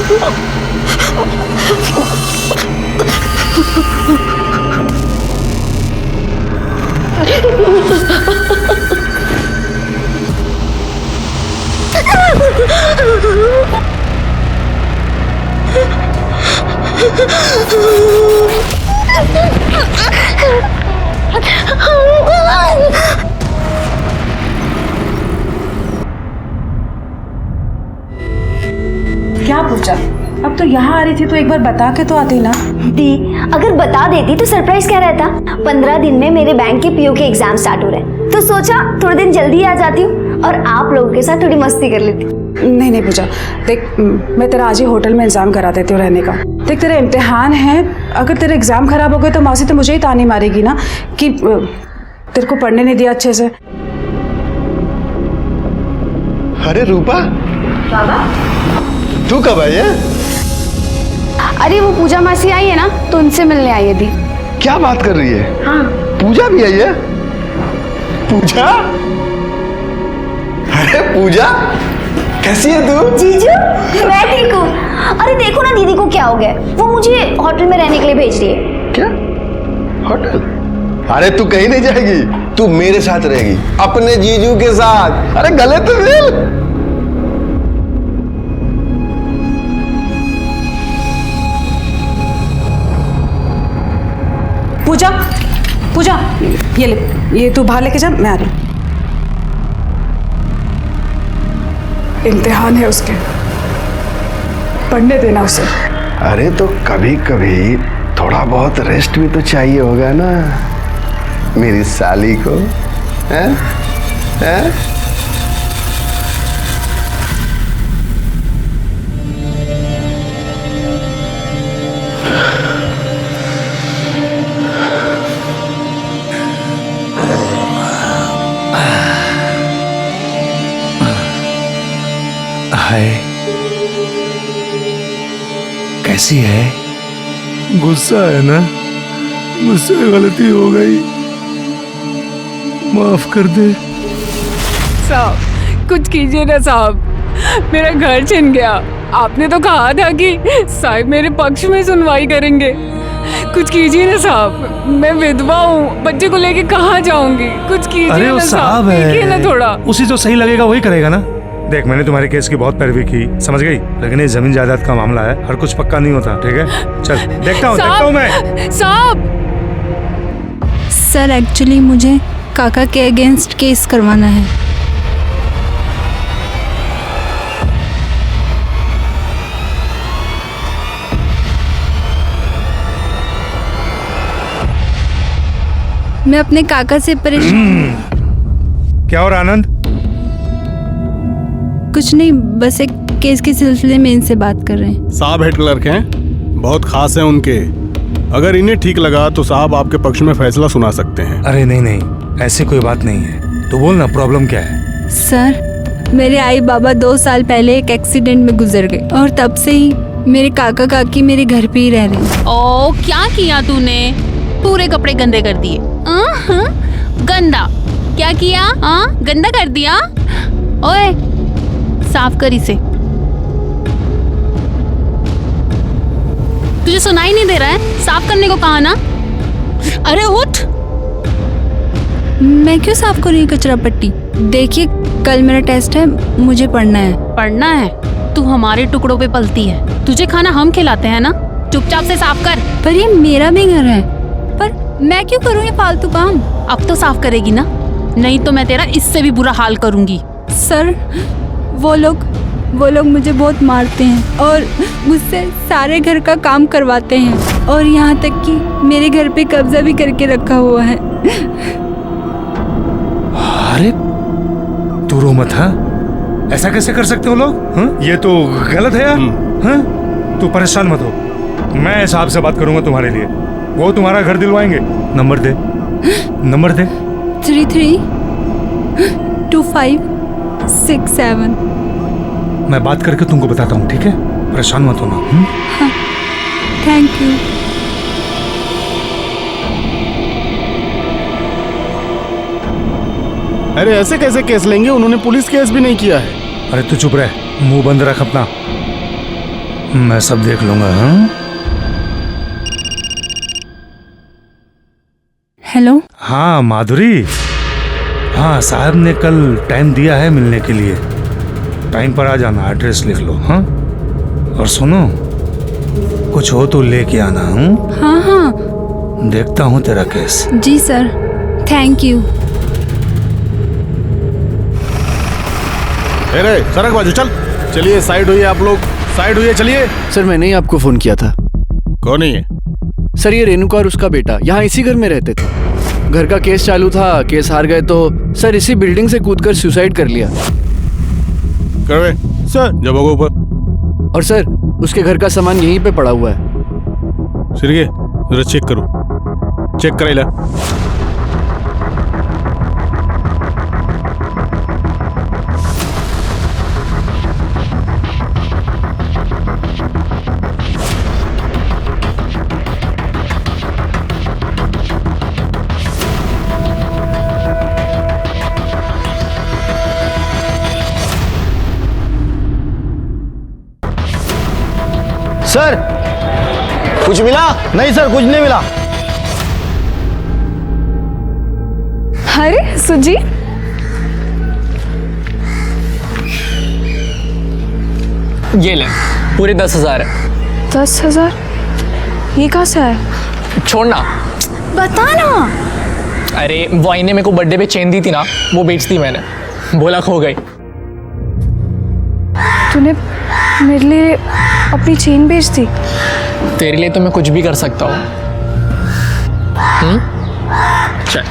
क्या पूछा? अब तो यहाँ आ रही थी तो एक बार बता के तो आती ना। दी, अगर बता देती तो सरप्राइज क्या रहता। 15 दिन में मेरे बैंक के पीओ के एग्जाम स्टार्ट हो रहे हैं, तो सोचा थोड़े दिन जल्दी आ जाती हूँ और आप लोगों के साथ थोड़ी मस्ती कर लेती। नहीं नहीं पूजा, देख मैं तेरा आज ही होटल में इंतजाम करा देती हूँ रहने का। देख तेरे इम्तिहान है, अगर तेरे एग्जाम खराब हो गए तो मौसी तो मुझे ही ताने मारेगी ना कि तेरे को पढ़ने नहीं दिया अच्छे से। अरे रूपा, तू कब आई है? अरे वो पूजा मासी आई है ना, तो उनसे मिलने आई है दी। क्या बात कर रही है? हाँ। पूजा भी आई है? पूजा? अरे पूजा, कैसी है तू? जीजू, मैं ठीक हूँ। अरे देखो ना दीदी को क्या हो गया, वो मुझे होटल में रहने के लिए भेज रही है। क्या? होटल? अरे तू कहीं नहीं जाएगी, तू मेरे साथ रहेगी, अपने जीजू के साथ। अरे गले तो मिल। पूजा, पूजा ये ले, ये तू बाहर लेके जा, मैं आ रही हूँ। इम्तिहान है उसके, पढ़ने देना उसे। अरे तो कभी कभी थोड़ा बहुत रेस्ट भी तो चाहिए होगा ना मेरी साली को, हैं? हैं? हाय, कैसी है? गुस्सा है ना? मुझसे गलती हो गई, माफ कर दे। साहब कुछ कीजिए ना साहब, मेरा घर छिन गया। आपने तो कहा था कि साहब मेरे पक्ष में सुनवाई करेंगे। कुछ कीजिए ना साहब, मैं विधवा हूँ, बच्चे को लेके कहाँ जाऊंगी? कुछ कीजिए अरे वो ना साहब है, देखिए ना थोड़ा। उसी जो सही लगेगा वही करेगा ना। देख मैंने तुम्हारे केस की बहुत पैरवी की, समझ गई, लेकिन ये जमीन जायदाद का मामला है, हर कुछ पक्का नहीं होता, ठीक है? चल देखता हूँ मैं। साहब सर एक्चुअली मुझे काका के अगेंस्ट केस करवाना है। मैं अपने काका से परेशान। क्या और आनंद? कुछ नहीं, बस एक केस के सिलसिले में इनसे बात कर रहे हैं। साहब हेड क्लर्क हैं, बहुत खास हैं उनके। अगर इन्हें ठीक लगा तो साहब आपके पक्ष में फैसला सुना सकते हैं। अरे नहीं नहीं, ऐसी कोई बात नहीं है, तो बोल ना प्रॉब्लम क्या है? सर मेरे आई बाबा 2 साल पहले एक एक्सीडेंट में गुजर गए और तब से ही मेरे काका काकी मेरे घर पे ही रह रहे हैं। ओ क्या किया तूने? पूरे कपड़े गंदे कर दिए। गंदा क्या किया? गंदा कर दिया। ओए साफ कर इसे। तुझे सुनाई नहीं दे रहा है? साफ करने को कहा ना। अरे उठ। मैं क्यों साफ करूँ ये कचरा पट्टी? देखिए कल मेरा टेस्ट है, मुझे पढ़ना है। पढ़ना है? तू हमारे टुकड़ों पे पलती है, तुझे खाना हम खिलाते हैं ना। चुपचाप से साफ कर। पर ये मेरा भी घर है, पर मैं क्यों करूँ ये फालतू काम? अब तो साफ करेगी ना, नहीं तो मैं तेरा इससे भी बुरा हाल करूंगी। सर वो लोग मुझे बहुत मारते हैं और मुझसे सारे घर का काम करवाते हैं और यहाँ तक कि मेरे घर पे कब्जा भी करके रखा हुआ है। अरे तू रो मत। हाँ, ऐसा कैसे कर सकते हो लोग? हाँ? ये तो गलत है यार। हाँ? तू परेशान मत हो, मैं साहब से बात करूंगा तुम्हारे लिए, वो तुम्हारा घर दिलवाएंगे। नंबर दे, नंबर दे। 332567। मैं बात करके तुमको बताता हूँ, ठीक है? परेशान मत होना। हाँ, थैंक यू। अरे ऐसे कैसे केस लेंगे? उन्होंने पुलिस केस भी नहीं किया है। अरे तू चुप रह, मुंह बंद रख अपना। मैं सब देख लूंगा। हाँ हेलो। हाँ माधुरी, हाँ साहब ने कल टाइम दिया है मिलने के लिए। टाइम पर आ जाना, एड्रेस लिख लो। हाँ और सुनो, कुछ हो तो लेके आना। हूँ हाँ हाँ देखता हूँ तेरा केस। जी सर, थैंक यू। अरे सड़क बाजू चल। चलिए साइड होइए, आप लोग साइड होइए, चलिए। सर मैंने ही आपको फोन किया था। कौन है ये? सर ये रेणुका और उसका बेटा यहाँ इसी घर में रहते थे। घर का केस चालू था, केस हार गए तो सर इसी बिल्डिंग से कूदकर सुसाइड कर लिया। करवे सर, जब ऊपर। और सर उसके घर का सामान यहीं पे पड़ा हुआ है। सिरगे जरा चेक करो, चेक कराइला। सर कुछ मिला? नहीं सर, कुछ नहीं मिला। अरे सुजी, ये ले, पूरे 10,000 है। 10,000? ये कहाँ से है? छोड़ना। बता ना। अरे वो आईने मेरे को बर्थडे पे चेन दी थी ना, वो बेच दी मैंने, बोला खो गई। तूने मेरे लिए अपनी चेन बेच दी? तेरे लिए तो मैं कुछ भी कर सकता हूँ। चल।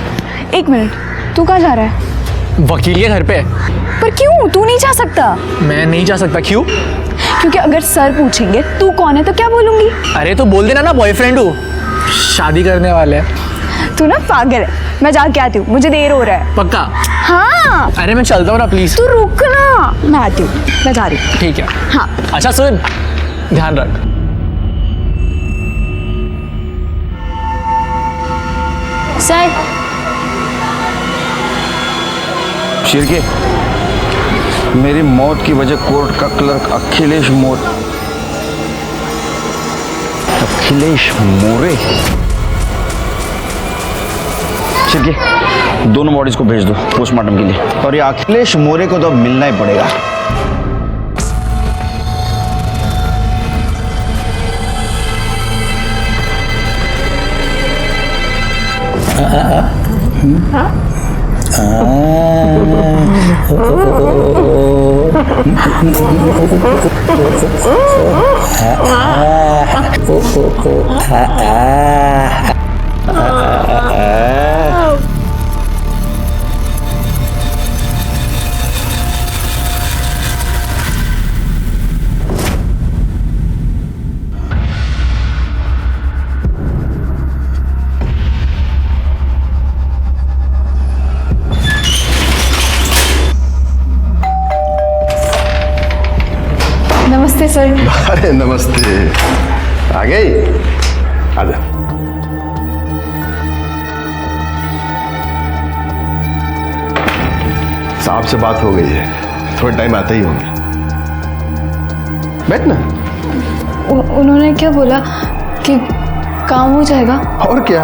एक मिनट, तू कहाँ जा रहा है? वकील के घर पे। पर क्यों? तू नहीं जा सकता। मैं नहीं जा सकता। क्यों? क्योंकि अगर सर पूछेंगे तू कौन है तो क्या बोलूंगी? अरे तो बोल देना ना बॉयफ्रेंड हूँ, शादी करने वाले हैं। तू ना पागल है। मैं जाके आती हूँ, मुझे देर हो रहा है। पक्का? हाँ। अरे मैं चलता हूँ ना, प्लीज। तू रुक ना, मैं आती हूँ, मैं जा रही हूँ। ठीक है। हाँ। अच्छा सुन, ध्यान रख। सर शिरके, मेरी मौत की वजह कोर्ट का क्लर्क अखिलेश मोरे। शिरके, दोनों बॉडीज को भेज दो पोस्टमार्टम के लिए, और ये अखिलेश मोरे को तो अब मिलना ही पड़ेगा। नमस्ते सर। अरे नमस्ते, आ गई? आजा। साहब से बात हो गई है, थोड़ा टाइम आते ही होंगे। बैठ ना। उन्होंने क्या बोला कि काम हो जाएगा? और क्या,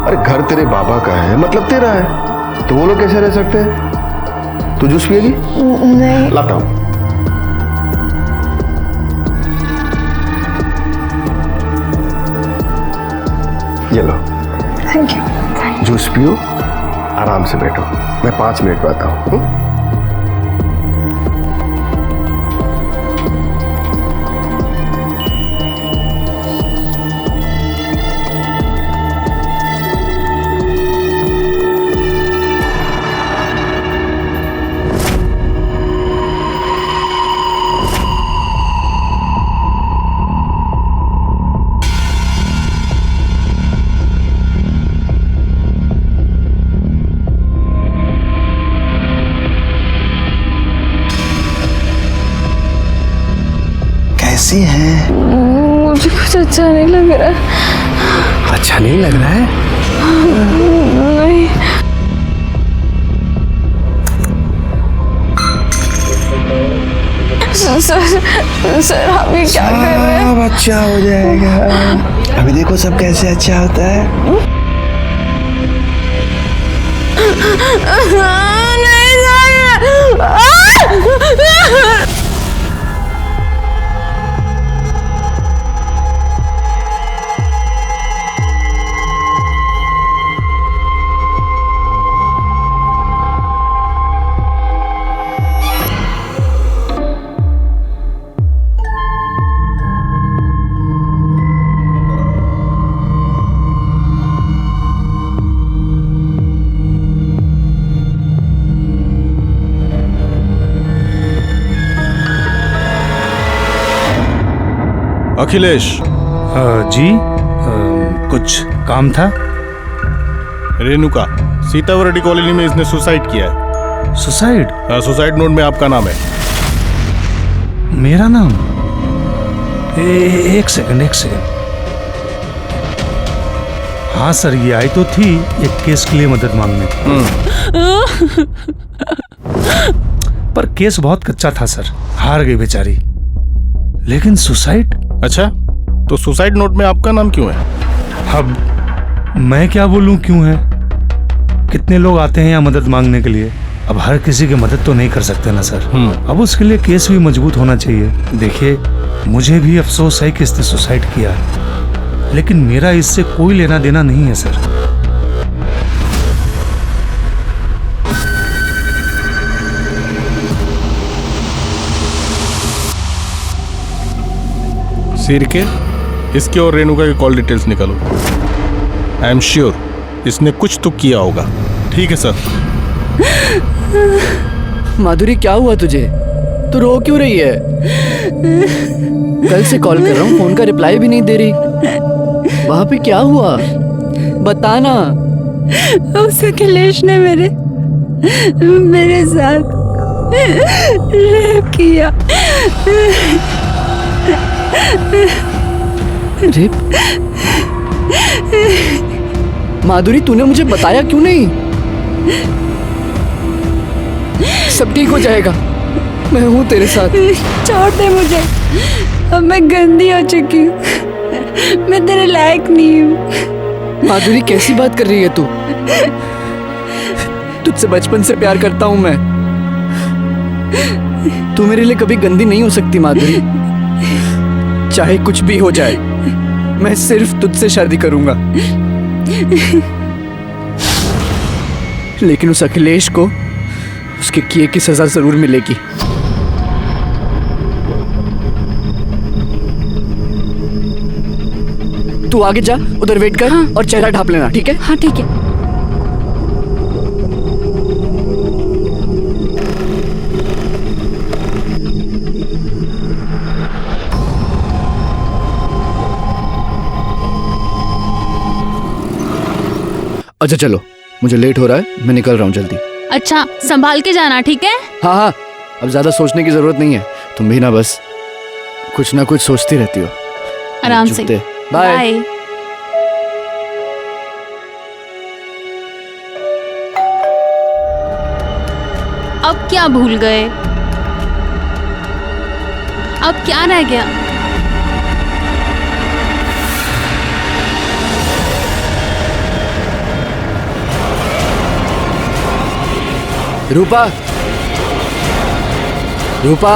अरे घर तेरे बाबा का है, मतलब तेरा है, तो वो लोग कैसे रह सकते हैं? तू जूस पिएगी? नहीं। लाता हूं। ये लो। Thank you. जूस पियो, आराम से बैठो, मैं 5 मिनट में आता हूँ। कैसी है? मुझे कुछ अच्छा नहीं लग रहा है। अच्छा नहीं लग रहा है? नहीं। सर अभी क्या कर रहे हैं? सब अच्छा हो जाएगा। अभी देखो सब कैसे अच्छा होता है। नहीं सर। अखिलेश। जी कुछ काम था? रेणुका, सीतावरडी कॉलोनी में इसने सुसाइड किया है। सुसाइड? सुसाइड नोट में आपका नाम है। मेरा नाम? एक सेकंड। हाँ सर, ये आई तो थी एक केस के लिए मदद मांगने। पर केस बहुत कच्चा था सर, हार गई बेचारी। लेकिन सुसाइड? अच्छा, तो सुसाइड नोट में आपका नाम क्यों है? अब मैं क्या बोलूं क्यों है? कितने लोग आते हैं यहाँ मदद मांगने के लिए, अब हर किसी की मदद तो नहीं कर सकते ना सर। अब उसके लिए केस भी मजबूत होना चाहिए। देखिए, मुझे भी अफसोस है कि इसने सुसाइड किया, लेकिन मेरा इससे कोई लेना देना नहीं है सर। सिर के इसके और रेणुका की कॉल डिटेल्स निकालो। आई एम श्योर इसने कुछ तो किया होगा। ठीक है सर। माधुरी, क्या हुआ तुझे? तू रो क्यों रही है? कल से कॉल कर रहा हूँ, फोन का रिप्लाई भी नहीं दे रही। वहां पे क्या हुआ? बताना। उस अखिलेश ने मेरे साथ रेप किया। रेप? माधुरी, तूने मुझे बताया क्यों नहीं? सब ठीक हो जाएगा, मैं हूं तेरे साथ। छोड़ दे मुझे, अब मैं गंदी हो चुकी हूँ, मैं तेरे लायक नहीं हूँ। माधुरी, कैसी बात कर रही है तू? तुझसे बचपन से प्यार करता हूं मैं। तू मेरे लिए कभी गंदी नहीं हो सकती माधुरी। चाहे कुछ भी हो जाए, मैं सिर्फ तुझसे शादी करूंगा। लेकिन उस अखिलेश को उसके किए की सजा जरूर मिलेगी। तू आगे जा, उधर वेट कर। हाँ। और चेहरा ढांप लेना, ठीक है? हाँ ठीक है। अच्छा चलो, मुझे लेट हो रहा है, मैं निकल रहा हूँ जल्दी। अच्छा, संभाल के जाना, ठीक है? हाँ हाँ, अब ज्यादा सोचने की जरूरत नहीं है। तुम भी ना बस कुछ ना कुछ सोचती रहती हो। आराम से। बाय। अब क्या भूल गए? अब क्या रह गया? रूपा, रूपा।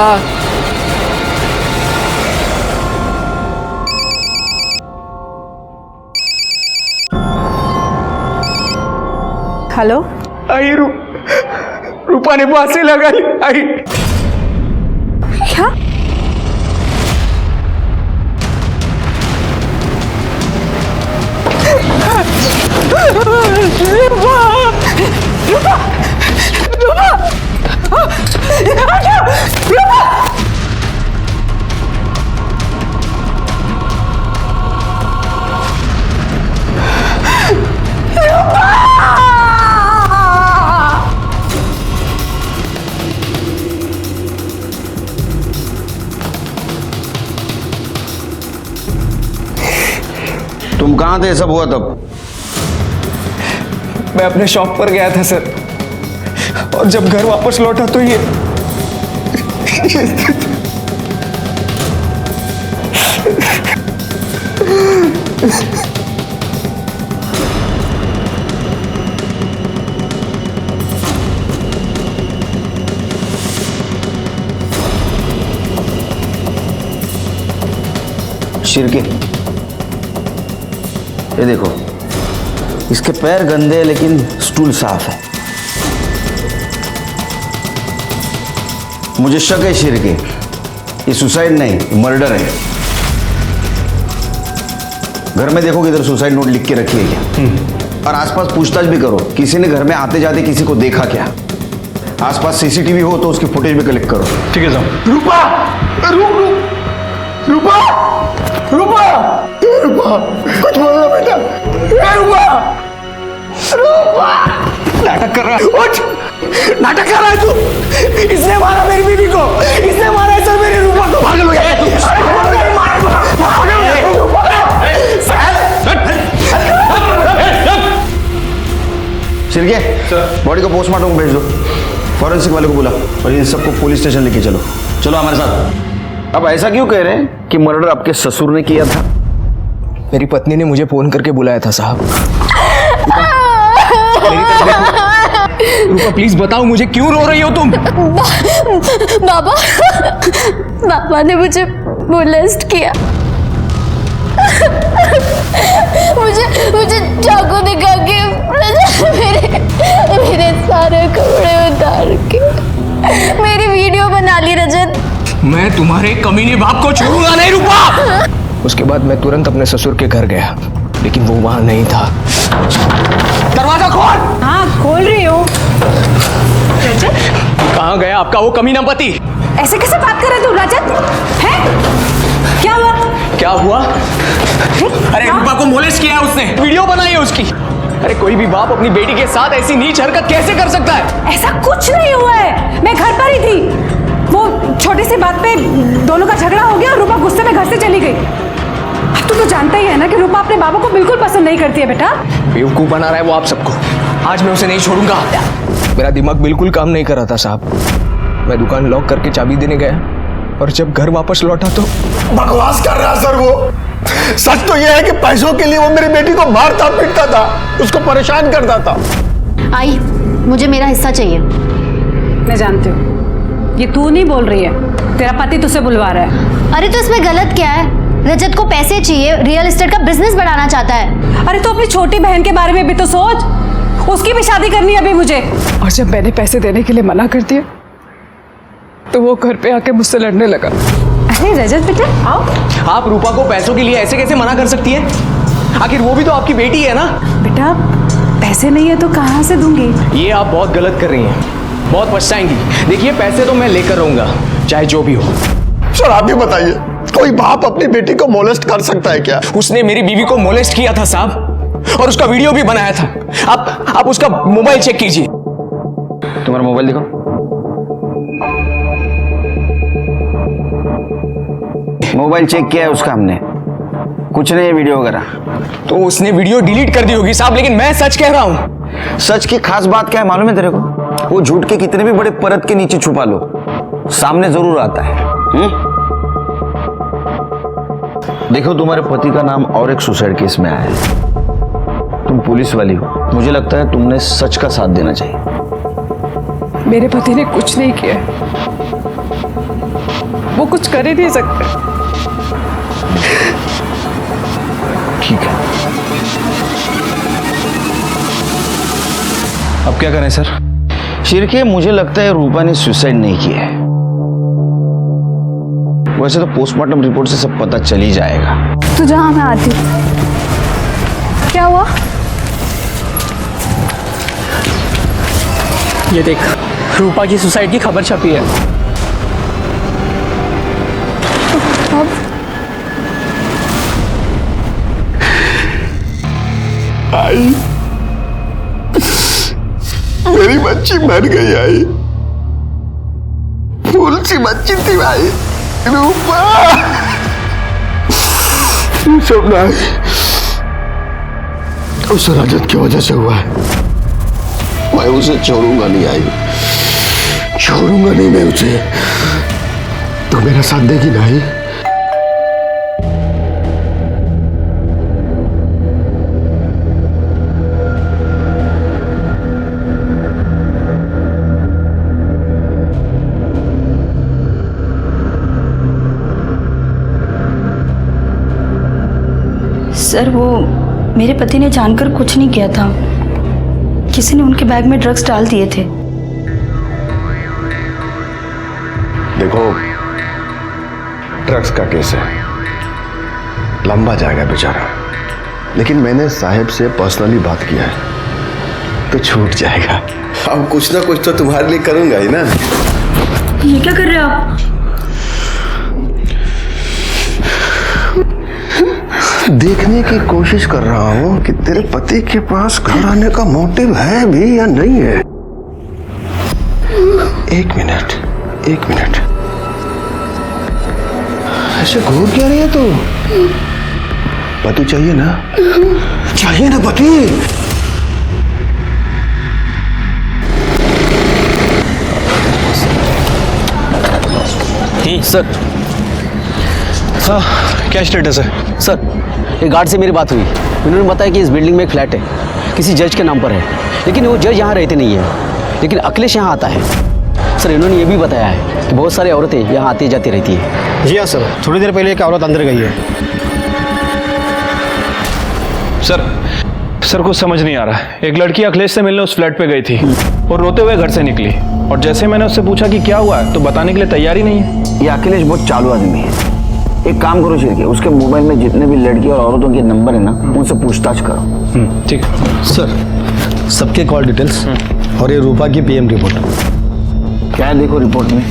हेलो। आई रूपा ने फांसी लगाई। आई क्या? तुम कहाँ थे सब हुआ तब? मैं अपने शॉप पर गया था सर, और जब घर वापस लौटा तो ये शिरके, ये देखो, इसके पैर गंदे हैं लेकिन स्टूल साफ है। मुझे शक है शिरके, ये सुसाइड नहीं मर्डर है। घर में देखो किधर सुसाइड नोट लिख के रखी है क्या, और आसपास पूछताछ भी करो, किसी ने घर में आते जाते किसी को देखा क्या। आसपास सीसीटीवी हो तो उसकी फुटेज भी कलेक्ट करो। ठीक है साहब। रूपा, रूपा, रूपा, रूपा, कुछ बोलो बेटा। रूपा, रूपा, नाटक कर रहा है। उठ, नाटक कर रहा है तू। इसने मारा मेरी बीवी को, इसने मारा है सर मेरी रूपा को। पागल हो गया तू। शिरके, बॉडी को पोस्टमार्टम भेज दो, फॉरेंसिक वाले को बुला और इन सबको पुलिस स्टेशन लेके चलो। चलो हमारे साथ। अब ऐसा क्यों कह रहे हैं कि मर्डर आपके ससुर ने किया था? मेरी पत्नी ने मुझे फोन करके बुलाया था साहब। रूपा प्लीज बताओ मुझे, क्यों रो रही हो तुम? बाबा, बाबा ने मुझे मोलेस्ट किया। मुझे चाकू दिखा के मेरे सारे कपड़े उतार के मेरी वीडियो बना ली रजत। मैं तुम्हारे कमीने बाप को छोड़ूंगा नहीं रूपा। उसके बाद मैं तुरंत अपने ससुर के घर गया, लेकिन वो वहां नहीं था। दरवाजा खोल। हाँ खोल रही हूँ। रजत, कहाँ गया आपका वो कमीना पति? ऐसे कैसे बात कर रहे तू रजत? है क्या हुआ? क्या हुआ? अरे रूपा को मोलेस्ट किया है उसने, वीडियो बनाई है उसकी। अरे कोई भी बाप अपनी बेटी के साथ ऐसी नीच हरकत कैसे कर सकता है? ऐसा कुछ नहीं हुआ है, मैं घर पर ही थी। वो छोटी सी बात पे दोनों का झगड़ा हो गया और रूपा गुस्से में घर से चली गई। अब तू तो जानता ही है ना कि रूपा अपने बाबा को बिल्कुल पसंद नहीं करती है बेटा। बेवकूफ बना रहा है वो आप सबको। आज मैं उसे नहीं छोड़ूंगा। मेरा दिमाग बिल्कुल काम नहीं कर रहा था साहब। मैं दुकान लॉक करके चाबी देने गया और जब घर वापस लौटा तो बकवास कर रहा सर वो। सच तो यह है कि पैसों के लिए वो मेरी बेटी को मारता पीटता था, उसको परेशान करता था। आई, मुझे मेरा हिस्सा चाहिए। मैं जानती हूँ ये तू नहीं बोल रही है, तेरा पति तुझसे बुलवा रहा है। अरे तो इसमें गलत क्या है? रजत को पैसे चाहिए, रियल एस्टेट का बिजनेस बढ़ाना चाहता है। अरे तो अपनी छोटी बहन के बारे में भी तो सोच, उसकी भी शादी करनी है अभी मुझे। और जब मैंने पैसे देने के लिए मना कर दिया तो वो घर पे आके मुझसे लड़ने लगा। अरे रजत बेटा आओ। आप रूपा को पैसों के लिए ऐसे कैसे मना कर सकती है? आखिर वो भी तो आपकी बेटी है ना। बेटा पैसे नहीं है तो कहाँ से दूंगी? ये आप बहुत गलत कर रही हैं, बहुत पछताएंगी। देखिए पैसे तो मैं लेकर रहूंगा चाहे जो भी हो। सर आप ही बताइए, कोई बाप अपनी बेटी को मोलेस्ट कर सकता है क्या? उसने मेरी बीवी को मोलेस्ट किया था साहब, और उसका वीडियो भी बनाया था। आप उसका मोबाइल चेक कीजिए। तुम्हारा मोबाइल दिखाओ। मोबाइल चेक किया है उसका हमने, कुछ नहीं वीडियो वगैरह। तो उसने वीडियो डिलीट कर दी होगी साहब, लेकिन मैं सच कह रहा हूं। सच की खास बात क्या है मालूम है तेरे को? वो झूठ के कितने भी बड़े परत के नीचे छुपा लो, सामने जरूर आता है। देखो तुम्हारे पति का नाम और एक सुसाइड केस में आया है। तुम पुलिस वाली हो, मुझे लगता है तुमने सच का साथ देना चाहिए। मेरे पति ने कुछ नहीं किया, वो कुछ कर ही नहीं सकते। ठीक है, अब क्या करें सर? शिरके मुझे लगता है रूपा ने सुसाइड नहीं किया है। वैसे तो पोस्टमार्टम रिपोर्ट से सब पता चल ही जाएगा। तू जहाँ मैं आती हूँ। क्या हुआ? ये देख, रूपा की सुसाइड की खबर छपी है। आई, मेरी बच्ची मर गई। आई, फूल सी बच्ची थी भाई, रूपा। सब नहीं, उस रजत की वजह से हुआ है। मैं उसे छोड़ूंगा नहीं। आई, छोड़ूंगा नहीं मैं उसे। तो मेरा साथ देगी नहीं? सर वो मेरे पति ने जानकर कुछ नहीं किया था, किसी ने उनके बैग में ड्रग्स डाल दिए थे। देखो, ड्रग्स का केस है, लंबा जाएगा बेचारा, लेकिन मैंने साहब से पर्सनली बात किया है तो छूट जाएगा। अब कुछ ना कुछ तो तुम्हारे लिए करूंगा ही ना। ये क्या कर रहे हो आप? देखने की कोशिश कर रहा हूं कि तेरे पति के पास घर आने का मोटिव है भी या नहीं है। एक मिनट, ऐसे घूर क्या रही है तू? पति चाहिए ना? चाहिए ना पति? सर, हाँ, क्या स्टेटस है? सर, एक गार्ड से मेरी बात हुई। उन्होंने बताया कि इस बिल्डिंग में एक फ्लैट है, किसी जज के नाम पर है, लेकिन वो जज यहाँ रहते नहीं है, लेकिन अखिलेश यहाँ आता है। सर, इन्होंने ये भी बताया है कि बहुत सारी औरतें यहाँ आती जाती रहती है। जी हाँ सर, थोड़ी देर पहले एक औरत अंदर गई है। सर कुछ समझ नहीं आ रहा है। एक लड़की अखिलेश से मिलने उस फ्लैट पे गई थी और रोते हुए घर से निकली, और जैसे मैंने उससे पूछा कि क्या हुआ है तो बताने के लिए तैयार ही नहीं है। ये अखिलेश बहुत चालू आदमी है। एक काम करो शिरके, उसके मोबाइल में जितने भी लड़की और औरतों के नंबर है ना, उनसे पूछताछ करो। ठीक है सर, सबके कॉल डिटेल्स और ये रूपा की पीएम रिपोर्ट। क्या है देखो रिपोर्ट में?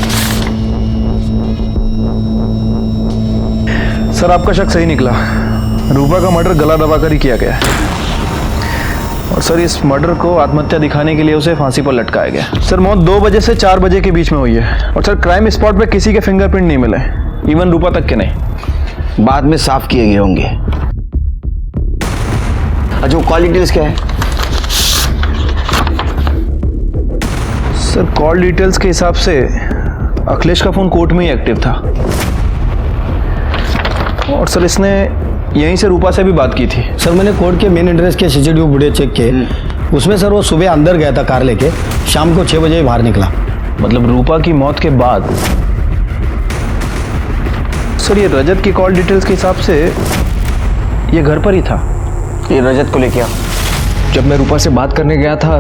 सर, आपका शक सही निकला। रूपा का मर्डर गला दबाकर ही किया गया है, और सर इस मर्डर को आत्महत्या दिखाने के लिए उसे फांसी पर लटकाया गया। सर, मौत 2 बजे से 4 बजे के बीच में हुई है, और सर क्राइम स्पॉट पे किसी के फिंगरप्रिंट नहीं मिले, इवन रूपा तक के नहीं। बाद में साफ किए गए होंगे। अच्छा, वो कॉल डिटेल्स क्या है? सर, कॉल डिटेल्स के हिसाब से अखिलेश का फोन कोर्ट में ही एक्टिव था, और सर इसने यहीं से रूपा से भी बात की थी। सर, मैंने कोर्ट के मेन एड्रेस के सीसीटीवी फुटेज चेक किए, उसमें सर वो सुबह अंदर गया था कार लेके, शाम को 6 बजे बाहर निकला। मतलब रूपा की मौत के बाद। सर, ये रजत की कॉल डिटेल्स के हिसाब से ये घर पर ही था। ये रजत को लेके आओ। जब मैं रूपा से बात करने गया था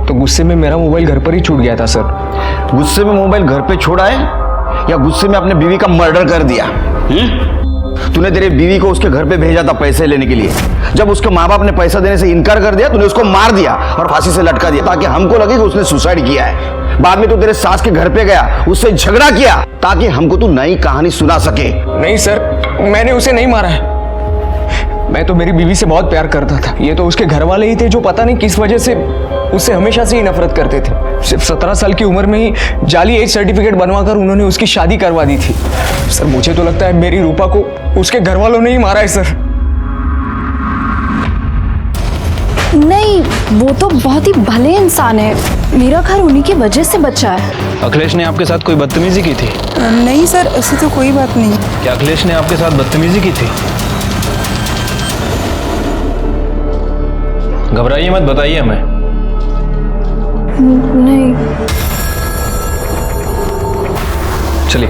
तो गुस्से में मेरा मोबाइल घर पर ही छूट गया था सर। गुस्से में मोबाइल घर पे छोड़ा है या गुस्से में अपने बीवी का मर्डर कर दिया? तूने तेरे बीवी को उसके घर पे भेजा था पैसे लेने के लिए। जब उसके माँ बाप ने पैसा देने से इनकार कर दिया, तूने उसको मार दिया और फांसी से लटका दिया, ताकि हमको लगे कि उसने सुसाइड किया है। बाद में तू तेरे सास के घर पे गया, उससे झगड़ा किया, ताकि हमको तू नई कहानी सुना सके। नहीं सर, मैंने उसे नहीं मारा है। मैं तो मेरी बीवी से बहुत प्यार करता था। ये तो उसके घर वाले ही थे जो पता नहीं किस वजह से उससे हमेशा से ही नफरत करते थे। सिर्फ 17 साल की उम्र में ही जाली एज सर्टिफिकेट बनवाकर उन्होंने उसकी शादी करवा दी थी। सर, मुझे तो लगता है मेरी रूपा को उसके घर वालों ने ही मारा है सर। नहीं, वो तो बहुत ही भले इंसान है, मेरा घर उन्हीं की वजह से बचा है। अखिलेश ने आपके साथ कोई बदतमीजी की थी? नहीं सर, ऐसी तो कोई बात नहीं। क्या अखिलेश ने आपके साथ बदतमीजी की थी? घबराइए मत, बताइए हमें। नहीं। चलिए।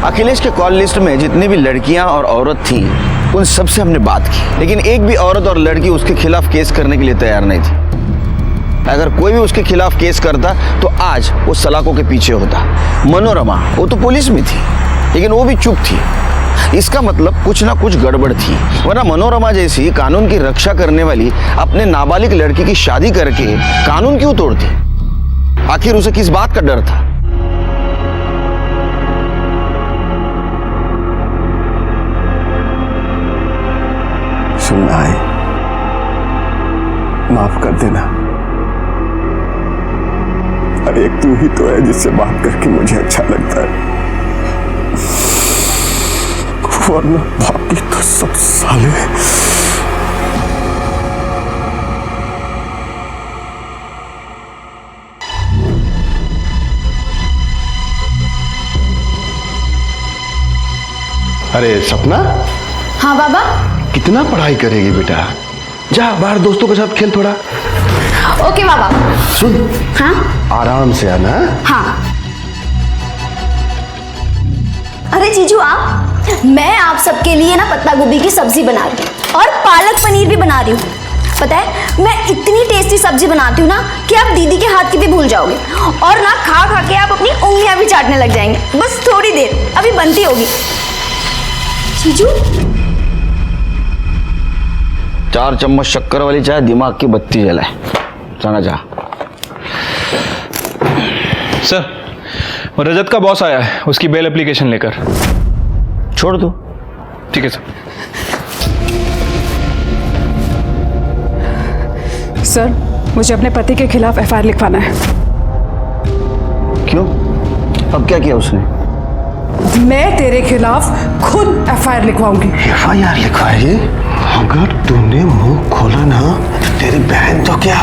अखिलेश के कॉल लिस्ट में जितनी भी लड़कियां और औरत थी, उन सबसे हमने बात की, लेकिन एक भी औरत और लड़की उसके खिलाफ केस करने के लिए तैयार नहीं थी। अगर कोई भी उसके खिलाफ केस करता तो आज वो सलाखों के पीछे होता। मनोरमा, वो तो पुलिस में थी, लेकिन वो भी चुप थी। इसका मतलब कुछ ना कुछ गड़बड़ थी, वरना मनोरमा जैसी कानून की रक्षा करने वाली अपने नाबालिग लड़की की शादी करके कानून क्यों तोड़ती? आखिर उसे किस बात का डर था? सुनना है, माफ कर देना। अब एक तू ही तो है जिससे बात करके मुझे अच्छा लगता है, वरना बाकी तो सब साले। अरे सपना। हाँ बाबा। कितना पढ़ाई करेगी बेटा? जा बाहर दोस्तों के साथ खेल थोड़ा। ओके बाबा। सुन। हाँ? आराम से आना। हाँ। अरे जीजू आप मैं आप सबके लिए ना पत्ता गोभी की सब्जी बना रही हूँ और पालक पनीर भी बना रही हूँ। पता है मैं इतनी टेस्टी सब्जी बनाती हूँ ना कि आप दीदी के हाथ की भी भूल जाओगे और ना खा खा के आप अपनी उंगलियां भी चाटने लग जाएंगे। बस थोड़ी देर, अभी बनती होगी। जीजू 4 चम्मच शक्कर वाली चाय दिमाग की बत्ती जलाए। जाना जा। सर, वो रजत का बॉस आया है, उसकी बेल एप्लीकेशन लेकर। छोड़ दो। ठीक है सर। सर, मुझे अपने पति के खिलाफ एफआईआर लिखवाना है। क्यों? अब क्या किया उसने? मैं तेरे खिलाफ खुद एफआईआर लिखवाऊंगी। एफआईआर लिखवाएगी? अगर तूने मुंह खोला ना तो तेरी बहन तो क्या,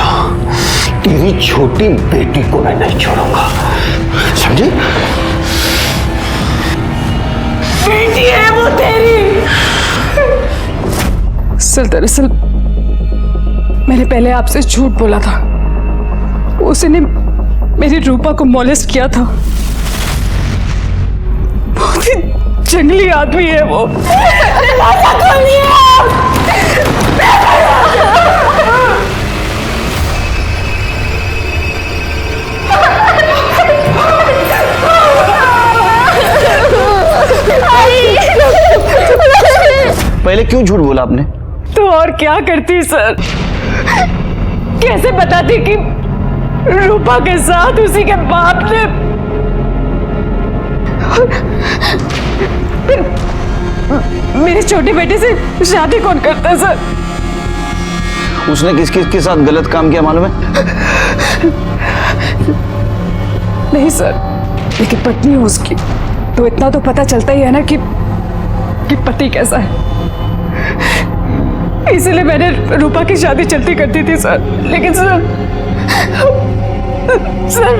तेरी छोटी बेटी को मैं नहीं छोड़ूंगा, समझी? बेटी है वो तेरी। सर, दरअसल मैंने पहले आपसे झूठ बोला था। उसने मेरी रूपा को मॉलेस्ट किया था। बहुत ही जंगली आदमी है वो। पहले क्यों झूठ बोला आपने? तो और क्या करती सर? कैसे बताती कि रूपा के साथ उसी के बाप ने मेरी छोटी बेटी से शादी कौन करता है सर? उसने किस किस के साथ गलत काम किया मालूम है? नहीं सर, लेकिन पत्नी हो उसकी तो इतना तो पता चलता ही है ना कि पति कैसा है। इसीलिए मैंने रूपा की शादी चलती करती थी सर। लेकिन सर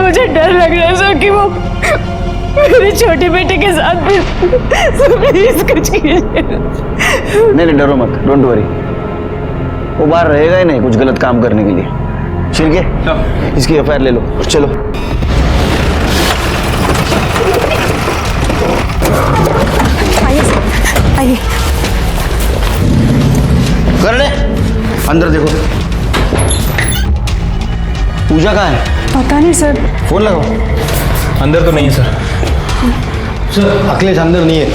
मुझे डर लग रहा है सर कि वो मेरी छोटी बेटी के साथ भी प्लीज कुछ कीजिए। नहीं डरो मत, डोंट वरी। वो बाहर रहेगा ही नहीं कुछ गलत काम करने के लिए। छिड़के इसकी एफआईआर ले लो, चलो। आइए आइए। कर ले, अंदर देखो। पूजा कहाँ है? पता नहीं सर। फोन लगाओ। अंदर तो नहीं है सर। सर, अखिलेश अंदर नहीं है।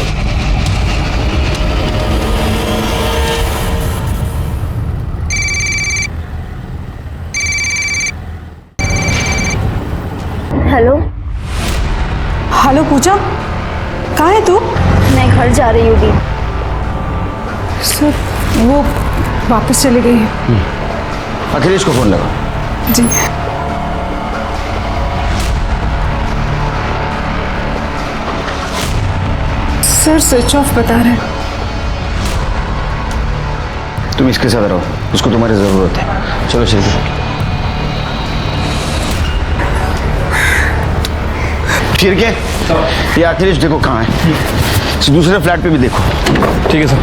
हेलो। हेलो पूजा, कहाँ है तू? मैं घर जा रही हूँ दी। सर वो वापस चली गई है। अखिलेश को फोन लगाओ। जी। सर स्विच ऑफ बता रहे हैं। तुम इसके साथ रहो, उसको तुम्हारी जरूरत है। चलो चलिए। छिड़के, ये अखिलेश देखो कहाँ है। इस दूसरे फ्लैट पे भी देखो। ठीक है सर।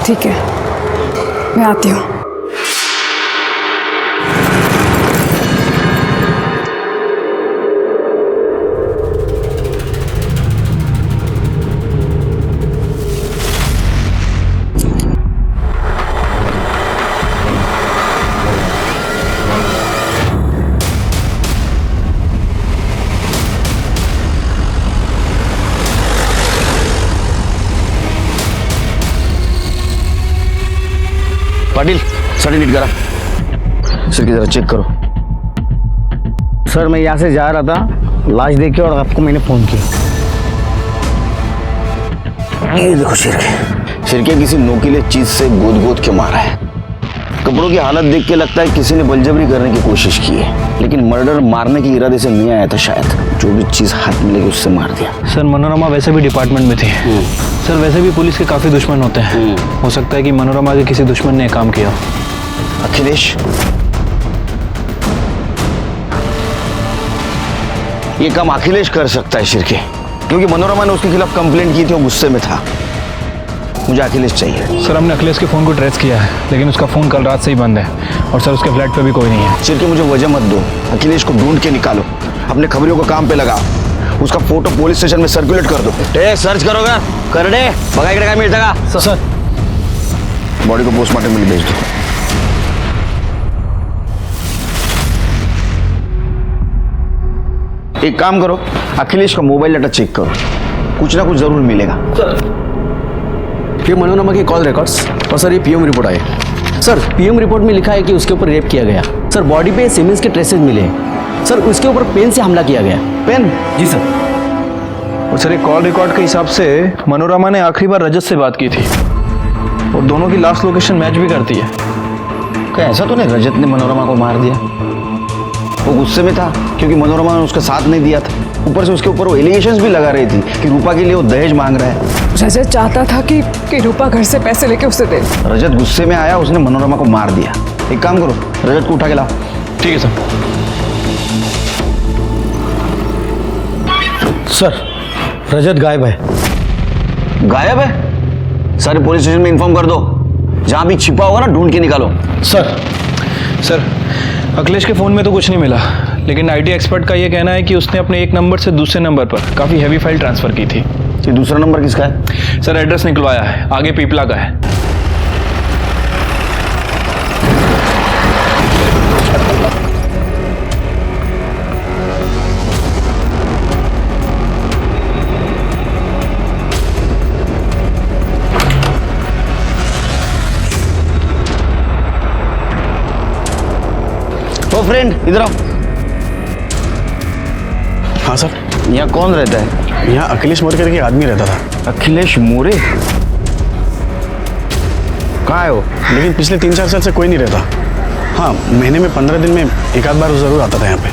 ठीक है, मैं आती हूँ। पाटिल, सर्टिफिकेट करा। सर की जरा चेक करो। सर, मैं यहाँ से जा रहा था, लाश देख के और आपको मैंने फोन किया। ये देखो शिरके किसी नोकीले चीज से गोद के मारा है। कपड़ों की हालत देख के लगता है किसी ने बलजबरी करने की कोशिश की है, लेकिन मर्डर मारने के इरादे से नहीं आया था शायद। जो भी चीज हाथ में लेके उससे मार दिया। सर, मनोरमा वैसे भी डिपार्टमेंट में थी। सर, वैसे भी पुलिस के काफी दुश्मन होते हैं। हो सकता है कि मनोरमा के किसी दुश्मन ने काम किया। अखिलेश, ये काम अखिलेश कर सकता है शिरके, क्योंकि मनोरमा ने उसके खिलाफ कंप्लेंट की थी और गुस्से में था। मुझे अखिलेश चाहिए। सर, हमने अखिलेश के फ़ोन को ट्रेस किया है, लेकिन उसका फ़ोन कल रात से ही बंद है। और सर, उसके फ्लैट पे भी कोई नहीं है। शिरके, मुझे वजह मत दो, अखिलेश को ढूंढ के निकालो। अपने खबरियों को काम पे लगा, उसका फोटो पुलिस स्टेशन में सर्कुलेट कर दो। सर्च करोगा कर दे, भगाई करेगा मिल जाएगा। सर बॉडी को पोस्टमार्टम के लिए भेज दो। एक काम करो, अखिलेश का मोबाइल डाटा चेक करो, कुछ ना कुछ जरूर मिलेगा। ये मनोरमा के कॉल रिकॉर्ड्स और सर ये पीएम रिपोर्ट आए। सर पीएम रिपोर्ट में लिखा है कि उसके ऊपर रेप किया गया। सर बॉडी पे सीमेंस के ट्रेसेस मिले हैं। सर उसके ऊपर पेन से हमला किया गया। पेन? जी सर। और सर ये कॉल रिकॉर्ड के हिसाब से मनोरमा ने आखिरी बार रजत से बात की थी और दोनों की लास्ट लोकेशन मैच भी करती है। क्या ऐसा तो नहीं रजत ने मनोरमा को मार दिया? वो गुस्से में था क्योंकि मनोरमा ने उसका साथ नहीं दिया था। ऊपर से उसके ऊपर वो एलिगेशंस भी लगा रही थी कि रूपा के लिए वो दहेज मांग रहा है। रजत चाहता था कि रूपा घर से पैसे लेके उसे दे। रजत गुस्से में आया, उसने मनोरमा को मार दिया। एक काम करो, रजत को उठा के लाओ। ठीक है सर। सर रजत गायब है। गायब है? सारे पुलिस स्टेशन में इन्फॉर्म कर दो, जहां भी छिपा होगा ना ढूंढ के निकालो। सर अखिलेश के फ़ोन में तो कुछ नहीं मिला, लेकिन आईटी एक्सपर्ट का ये कहना है कि उसने अपने एक नंबर से दूसरे नंबर पर काफ़ी हैवी फाइल ट्रांसफ़र की थी। ये दूसरा नंबर किसका है? सर एड्रेस निकलवाया है, आगे पीपला का है। ओ फ्रेंड इधर आओ। हाँ सर। यहाँ कौन रहता है? यहाँ अखिलेश मोरे करके आदमी रहता था। अखिलेश मोरे? कहाँ है वो? लेकिन पिछले 3-4 साल से कोई नहीं रहता। हाँ महीने में 15 दिन में एक आध बार वो जरूर आता था यहाँ पे।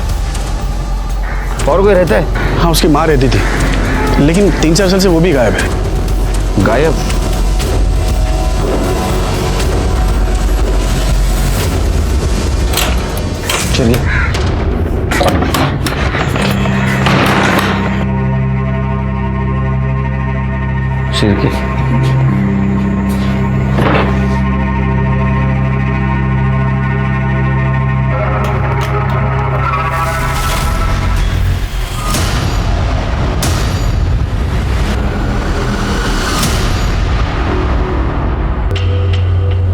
और कोई रहता है? हाँ उसकी माँ रहती थी, लेकिन 3-4 साल से वो भी गायब है। गायब? चलिए। सिर के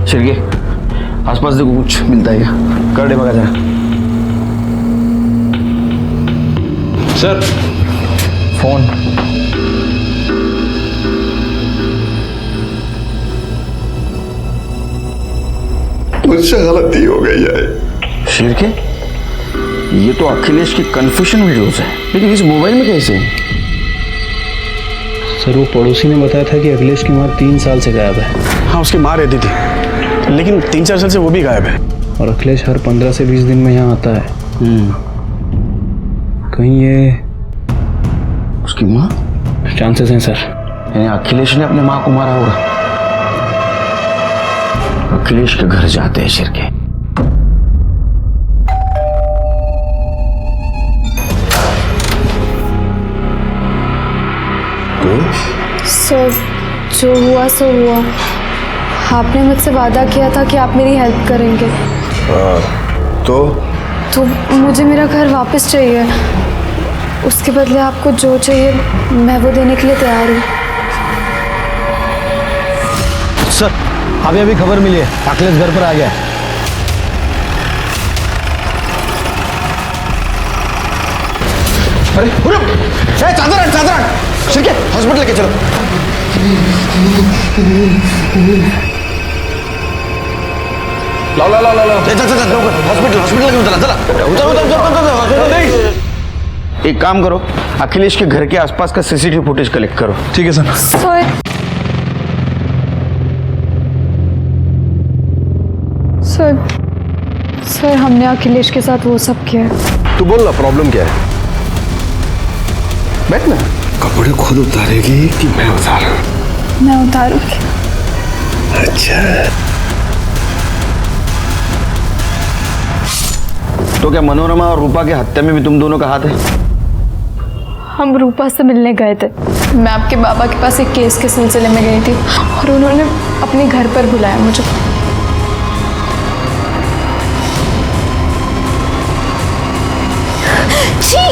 शिरके आसपास देखो कुछ मिलता है क्या? कर दे बगा जरा। Sir phone. मुझसे गलती हो गई है। शिरके ये तो अखिलेश की कन्फेशन वीडियोस है, लेकिन इस मोबाइल में कैसे? सर वो पड़ोसी ने बताया था कि अखिलेश की माँ 3 साल से गायब है। हाँ उसकी माँ रहती थी, लेकिन 3-4 साल से वो भी गायब है। और अखिलेश हर 15 से 20 दिन में यहाँ आता है। कहीं ये उसकी माँ? चांसेस हैं सर। यानी अखिलेश ने अपने माँ को मारा होगा। अखिलेश के घर जाते हैं शिरके। सर जो हुआ सो हुआ। आपने मुझसे वादा किया था कि आप मेरी हेल्प करेंगे। तो मुझे मेरा घर वापस चाहिए। उसके बदले आपको जो चाहिए मैं वो देने के लिए तैयार हूँ। सर अभी अभी खबर मिली है, अखिलेश घर पर आ गया है। अरे चादर शिरके हॉस्पिटल लेके चलो। लाओ हॉस्पिटल क्यों? चला एक काम करो, अखिलेश के घर के आसपास का सीसीटीवी फुटेज कलेक्ट करो। ठीक है सर। सर हमने अखिलेश के साथ वो सब किया है। तू बोल ना प्रॉब्लम क्या है? बैठ ना। कपड़े खुद उतारेगी कि मैं उतारूं? मैं उतारूंगी। अच्छा तो क्या मनोरमा और रूपा की हत्या में भी तुम दोनों का हाथ है? हम रूपा से मिलने गए थे। मैं आपके बाबा के पास एक केस के सिलसिले में गई थी और उन्होंने अपने घर पर बुलाया मुझे। छी!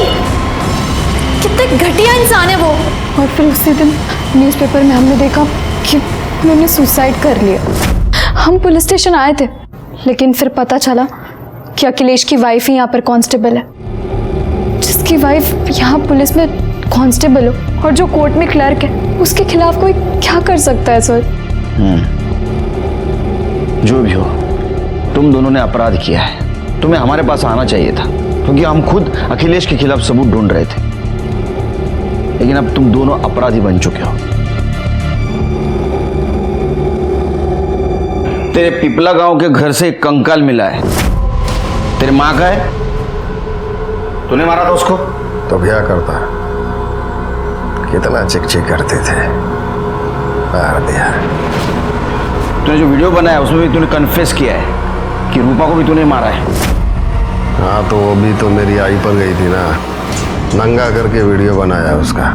कितने घटिया इंसान है वो। और फिर उसी दिन न्यूज़पेपर में हमने देखा कि उन्होंने सुसाइड कर लिया। हम पुलिस स्टेशन आए थे, लेकिन फिर पता चला कि अखिलेश की वाइफ ही यहाँ पर कांस्टेबल है। जिसकी वाइफ यहाँ पुलिस में कांस्टेबल हो और जो कोर्ट में क्लर्क है, उसके खिलाफ कोई क्या कर सकता है सर? जो भी हो, तुम दोनों ने अपराध किया है। तुम्हें हमारे पास आना चाहिए था, क्योंकि हम खुद अखिलेश के खिलाफ सबूत ढूंढ रहे थे। लेकिन अब तुम दोनों अपराधी बन चुके हो। तेरे पिपला गांव के घर से एक कंकाल मिला है। तेरे माँ का है। तूने मारा था उसको? तो क्या करता, कितना चिकचिक करते थे, मार दिया। तूने जो वीडियो बनाया उसमें भी तूने कन्फेस किया है कि रूपा को भी तूने मारा है। हाँ, तो वो भी तो मेरी आई पर गई थी ना, नंगा करके वीडियो बनाया उसका।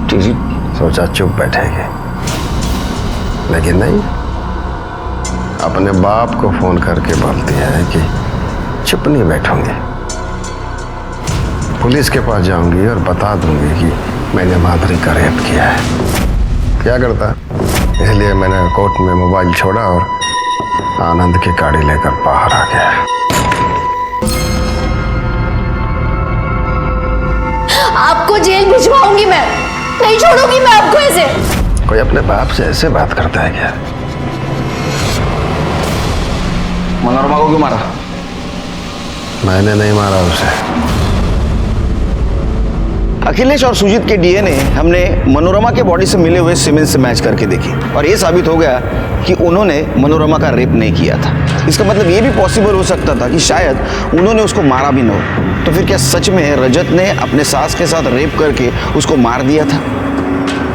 सोचा चुप बैठेगी, लेकिन नहीं, अपने बाप को फोन करके बोलती है कि चुप नहीं बैठूंगी, पुलिस के पास जाऊंगी और बता दूंगी कि मैंने माधुरी का रेप किया है। क्या करता, इसलिए मैंने कोर्ट में मोबाइल छोड़ा और आनंद की गाड़ी लेकर बाहर आ गया। आपको जेल भिजवाऊंगी मैं, नहीं छोड़ूंगी मैं आपको ऐसे। कोई अपने बाप से ऐसे बात करता है क्या? मनोरमा को क्यों मारा? मैंने नहीं मारा उसे। अखिलेश और सुजीत के डीएनए हमने मनोरमा के बॉडी से मिले हुए सीमेंट से मैच करके देखी और ये साबित हो गया कि उन्होंने मनोरमा का रेप नहीं किया था। इसका मतलब ये भी पॉसिबल हो सकता था कि शायद उन्होंने उसको मारा भी न हो। तो फिर क्या सच में रजत ने अपने सास के साथ रेप करके उसको मार दिया था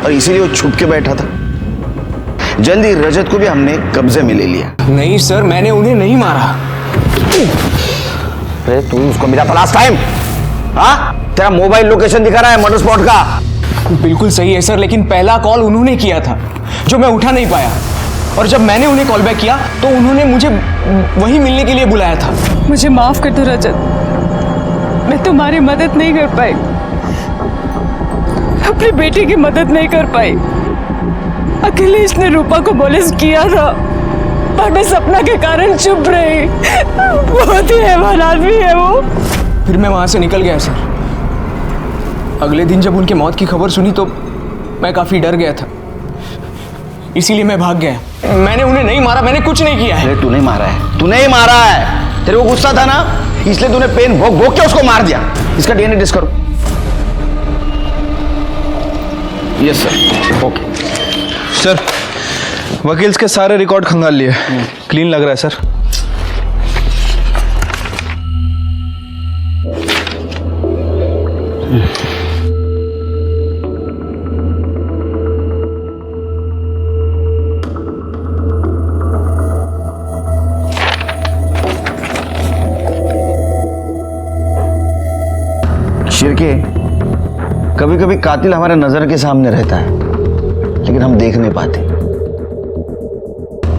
और इसीलिए वो छुप के बैठा था? जल्दी रजत को भी हमने कब्जे में ले लिया। नहीं सर, मैंने उन्हें नहीं मारा। अरे तू उसको मिला था लास्ट टाइम? हाँ, तेरा मोबाइल लोकेशन दिखा रहा है मर्डर स्पॉट का। बिल्कुल सही है सर, लेकिन पहला कॉल उन्होंने किया था जो मैं उठा नहीं पाया, और जब मैंने उन्हें कॉल बैक किया तो उन्होंने मुझे वहीं मिलने के लिए बुलाया था। मुझे माफ कर दो रजत, मैं तुम्हारी मदद नहीं कर पाई, अपनी बेटी की मदद नहीं कर पाई। अखिलेश ने रूपा को मोलेस्ट किया था, पर मैं सपना के कारण चुप रही। बहुत ही हैवान आदमी है वो। फिर मैं वहां से निकल गया सर। अगले दिन जब उनकी मौत की खबर सुनी तो मैं काफी डर गया था, इसीलिए मैं भाग गया। मैंने उन्हें नहीं मारा, मैंने कुछ नहीं किया है। तूने मारा है, तूने ही मारा है। तेरे को गुस्सा था ना, इसलिए तूने पेन भोग भोग के उसको मार दिया। इसका डीएनए टेस्ट करो। Yes sir, okay sir. वकील के सारे रिकॉर्ड खंगाल लिए, क्लीन लग रहा है सर। शिरके, कभी कभी कातिल हमारे नजर के सामने रहता है, लेकिन हम देख नहीं पाते।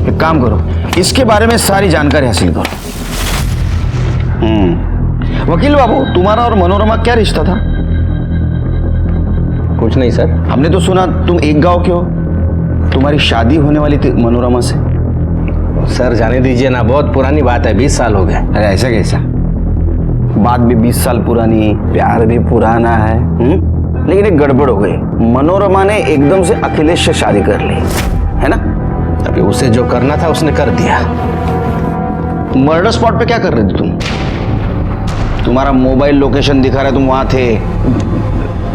एक काम करो, इसके बारे में सारी जानकारी हासिल करो। वकील बाबू, तुम्हारा और मनोरमा क्या रिश्ता था? कुछ नहीं सर। हमने तो सुना तुम एक गांव के हो, तुम्हारी शादी होने वाली थी मनोरमा से। सर जाने दीजिए ना, बहुत पुरानी बात है, 20 साल हो गए। अरे ऐसा कैसा? बात भी 20 साल पुरानी, प्यार भी पुराना है। लेकिन एक गड़बड़ हो गई, मनोरमा ने एकदम से अखिलेश से शादी कर ली, है ना? अभी उसे जो करना था उसने कर दिया। मर्डर स्पॉट पे क्या कर रहे थे तुम? तुम्हारा मोबाइल लोकेशन दिखा रहा है, तुम वहां थे।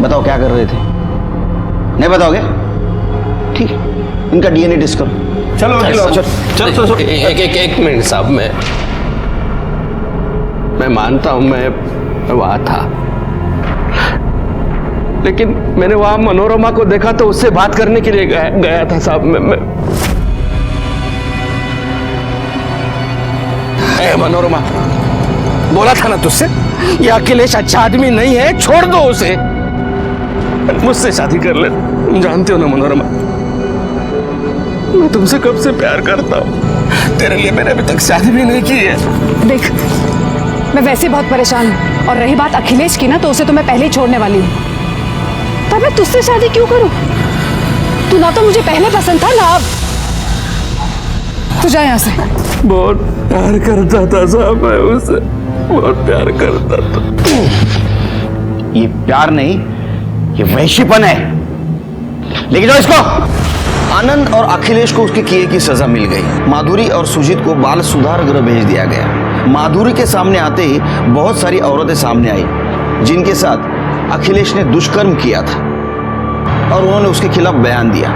बताओ क्या कर रहे थे? नहीं बताओगे? ठीक है, इनका डीएनए टेस्ट करो। चलो चलो। एक मिनट साहब, मैं मानता हूं मैं वहां था, लेकिन मैंने वहां मनोरमा को देखा तो उससे बात करने के लिए गया था साहब। मैं मनोरमा, बोला था ना तुझसे, ये अखिलेश अच्छा आदमी नहीं है, छोड़ दो उसे, मुझसे शादी कर ले। तुम जानते हो ना मनोरमा, मैं तुमसे कब से प्यार करता हूं। तेरे लिए मैंने अभी तक शादी भी नहीं की है। देख, मैं वैसे बहुत परेशान हूँ, और रही बात अखिलेश की ना, तो उसे तो मैं पहले ही छोड़ने वाली हूँ। तब मैं तुझसे शादी क्यों करूँ? तू ना तो मुझे पहले पसंद था ना अब। तू जा यहाँ से। बहुत प्यार करता था साहब, मैं उससे बहुत प्यार करता था। ये प्यार नहीं, ये वैश्यपन है। लेकिन जाओ इसको। आनंद और अखिलेश को उसके किए की सजा मिल गई। माधुरी और सुजीत को बाल सुधार गृह भेज दिया गया। माधुरी के सामने आते ही बहुत सारी औरतें सामने आई जिनके साथ अखिलेश ने दुष्कर्म किया था, और उन्होंने उसके खिलाफ बयान दिया।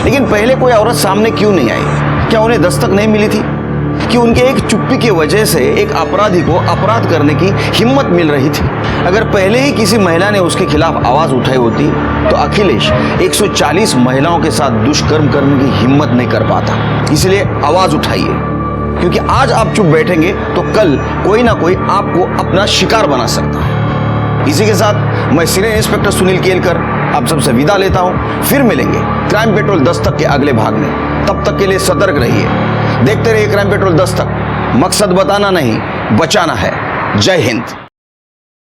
लेकिन पहले कोई औरत सामने क्यों नहीं आई? क्या उन्हें दस्तक नहीं मिली थी कि उनके एक चुप्पी की वजह से एक अपराधी को अपराध करने की हिम्मत मिल रही थी? अगर पहले ही किसी महिला ने उसके खिलाफ आवाज उठाई होती तो अखिलेश 140 महिलाओं के साथ दुष्कर्म करने की हिम्मत नहीं कर पाता। इसलिए आवाज उठाइए, क्योंकि आज आप चुप बैठेंगे तो कल कोई ना कोई आपको अपना शिकार बना सकता है। इसी के साथ मैं सीनियर इंस्पेक्टर सुनील केलकर आप सबसे विदा लेता हूं। फिर मिलेंगे क्राइम पेट्रोल दस्तक के अगले भाग में। तब तक के लिए सतर्क रहिए, देखते रहिए क्राइम पेट्रोल दस्तक। मकसद बताना नहीं, बचाना है। जय हिंद।